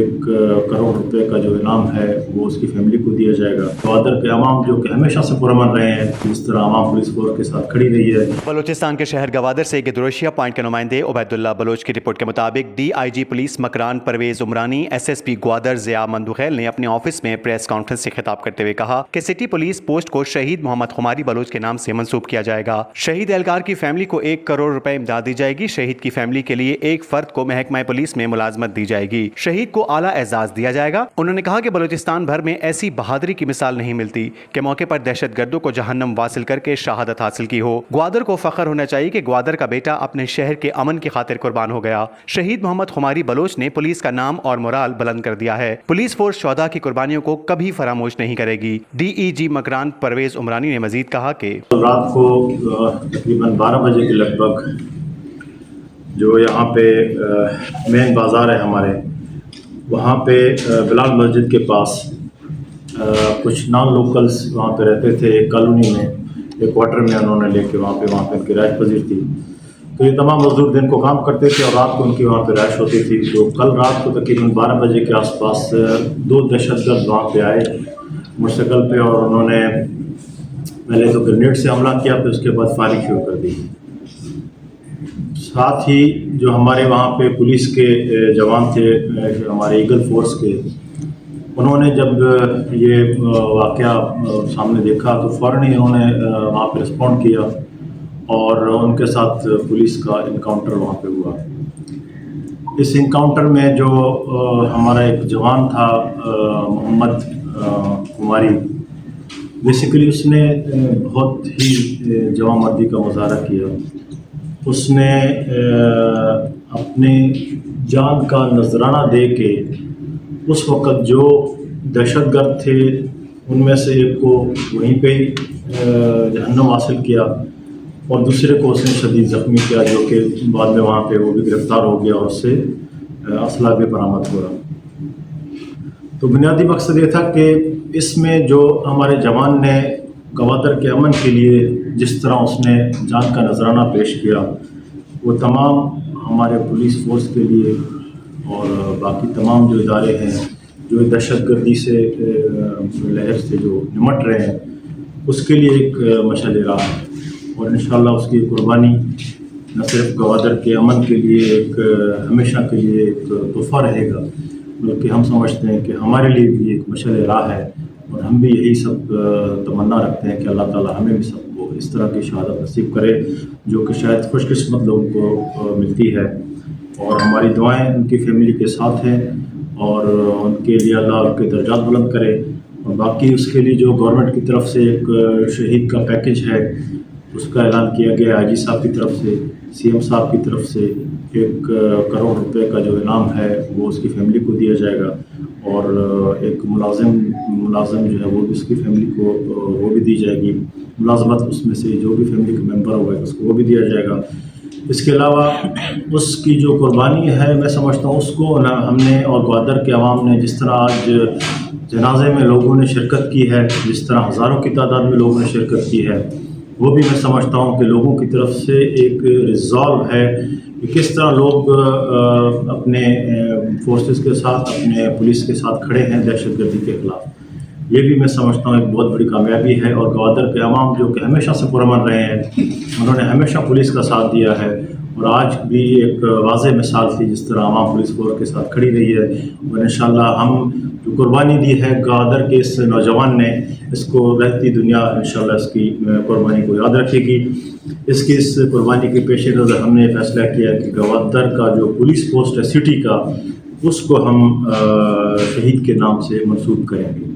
1 करोड़ रुपए का जो इनाम है वो उसकी फैमिली को दिया जाएगा। ग्वादर के अवाम जो कि हमेशा से पुरअमन रहे हैं, जिस तरह अवाम पुलिस फोर्स के साथ खड़ी रही है। बलूचिस्तान के शहर गवादर से गिदरोशिया पॉइंट के नुमाइंदे उबैदुल्लाह बलोच की रिपोर्ट के मुताबिक DIG police Makran Parvez Umrani SSP Gwadar Zia Mandokhel ने अपने ऑफिस में प्रेस कॉन्फ्रेंस से खिताब करते हुए कहा कि सिटी पुलिस पोस्ट को शहीद मोहम्मद खुमारी बलोच के नाम से मंसूब किया जाएगा। शहीद एहलकार की फैमिली को 1 करोड़ रुपए इमदाद दी जाएगी। शहीद की फैमिली के लिए एक फर्द को महकमा पुलिस में मुलाजमत दी जाएगी। शहीद को आला एजाज दिया जाएगा। उन्होंने कहा कि बलूचिस्तान भर में ऐसी बहादुरी की मिसाल नहीं मिलती कि मौके पर दहशत गर्दों को जहन्नम वासिल करके शहादत हासिल की हो। ग्वादर को फख्र होना चाहिए कि ग्वादर का बेटा अपने शहर के अमन की खातिर कुर्बान हो गया। शहीद मोहम्मद खुमारी बलोच ने पुलिस का नाम और मोराल बुलंद कर दिया है। पुलिस फोर्स शोहदा की कुर्बानियों को कभी फरामोश नहीं करेगी। DEG मकरान परवेज उमरानी ने मजीद कहा कि रात को तकरीबन 12 बजे के लगभग जो यहाँ पे मेन बाज़ार है हमारे, वहाँ पे बिलाल मस्जिद के पास कुछ नॉन लोकल्स वहाँ पे रहते थे। एक कॉलोनी में, एक क्वार्टर में उन्होंने लेके वहाँ पे उनकी रहायश पजीर थी। तो ये तमाम मजदूर दिन को काम करते थे और रात को उनकी वहाँ पे रहायश होती थी। तो कल रात को तकरीबन 12 बजे के आसपास 2 दहशतगर्द वहाँ पे आए मोटरसाइकिल पे और उन्होंने पहले तो ग्रेनेड से हमला किया, फिर उसके बाद फायरिंग शुरू कर दी। साथ ही जो हमारे वहाँ पे पुलिस के जवान थे, हमारे ईगल फोर्स के, उन्होंने जब ये वाक़या सामने देखा तो फ़ौरन ही उन्होंने वहाँ पे रिस्पॉन्ड किया और उनके साथ पुलिस का इनकाउंटर वहाँ पे हुआ। इस इनकाउंटर में जो हमारा एक जवान था मोहम्मद कुमारी, बेसिकली उसने बहुत ही जवामर्दी का मुजाहरा किया। उसने अपने जान का नजराना दे के उस वक़्त जो दहशतगर्द थे उनमें से एक को वहीं पे ही जहन्नम हासिल किया और दूसरे को उसने शदीद ज़ख्मी किया, जो कि बाद में वहाँ पे वो भी गिरफ़्तार हो गया और उससे असला भी बरामद हुआ। तो बुनियादी मकसद ये था कि इसमें जो हमारे जवान ने गवादर के अमन के लिए जिस तरह उसने जान का नजराना पेश किया, वो तमाम हमारे पुलिस फोर्स के लिए और बाकी तमाम जो इदारे हैं जो दहशतगर्दी से लहर से जो निमट रहे हैं, उसके लिए एक मशाल राह है और इंशाअल्लाह उसकी कुर्बानी न सिर्फ गवादर के अमन के लिए एक हमेशा के लिए एक तोहफा रहेगा, बल्कि हम समझते हैं कि हमारे लिए भी एक मशाल राह है और हम भी यही सब तमन्ना रखते हैं कि अल्लाह ताला हमें भी सबको इस तरह की शहादत नसीब करे जो कि शायद खुशकिस्मत लोगों को मिलती है। और हमारी दुआएं उनकी फैमिली के साथ हैं और उनके लिए अल्लाह उनके दर्जात बुलंद करे। और बाकी उसके लिए जो गवर्नमेंट की तरफ से एक शहीद का पैकेज है उसका ऐलान किया गया IG साहब की तरफ से, CM साहब की तरफ से 1 करोड़ रुपए का जो इनाम है वो उसकी फैमिली को दिया जाएगा और एक मुलाजिम जो है वो भी उसकी फैमिली को वो भी दी जाएगी। मुलाजमत उसमें से जो भी फैमिली का मेंबर होगा उसको वो भी दिया जाएगा। इसके अलावा उसकी जो कुर्बानी है, मैं समझता हूँ उसको ना हमने और ग्वादर के अवाम ने जिस तरह आज जनाजे में लोगों ने शिरकत की है, जिस तरह हज़ारों की तादाद में लोगों ने शिरकत की है, वो भी मैं समझता हूँ कि लोगों की तरफ से एक रिजॉल्व है कि किस तरह लोग अपने फोर्सेस के साथ, अपने पुलिस के साथ खड़े हैं दहशतगर्दी के ख़िलाफ़। ये भी मैं समझता हूँ एक बहुत बड़ी कामयाबी है और ग्वादर के अवाम जो कि हमेशा से पुरअमन रहे हैं, उन्होंने हमेशा पुलिस का साथ दिया है और आज भी एक वाज़ेह मिसाल थी जिस तरह अवाम पुलिस फोर्स के साथ खड़ी रही है। और इंशाअल्लाह हम जो कुर्बानी दी है ग्वादर के इस नौजवान ने, इसको रहती दुनिया इंशाअल्लाह इसकी कुर्बानी को याद रखेगी। इसकी इस कुर्बानी के पेश नज़र हमने फैसला किया कि ग्वादर का जो पुलिस पोस्ट है सिटी का, उसको हम शहीद के नाम से मंसूब करेंगे।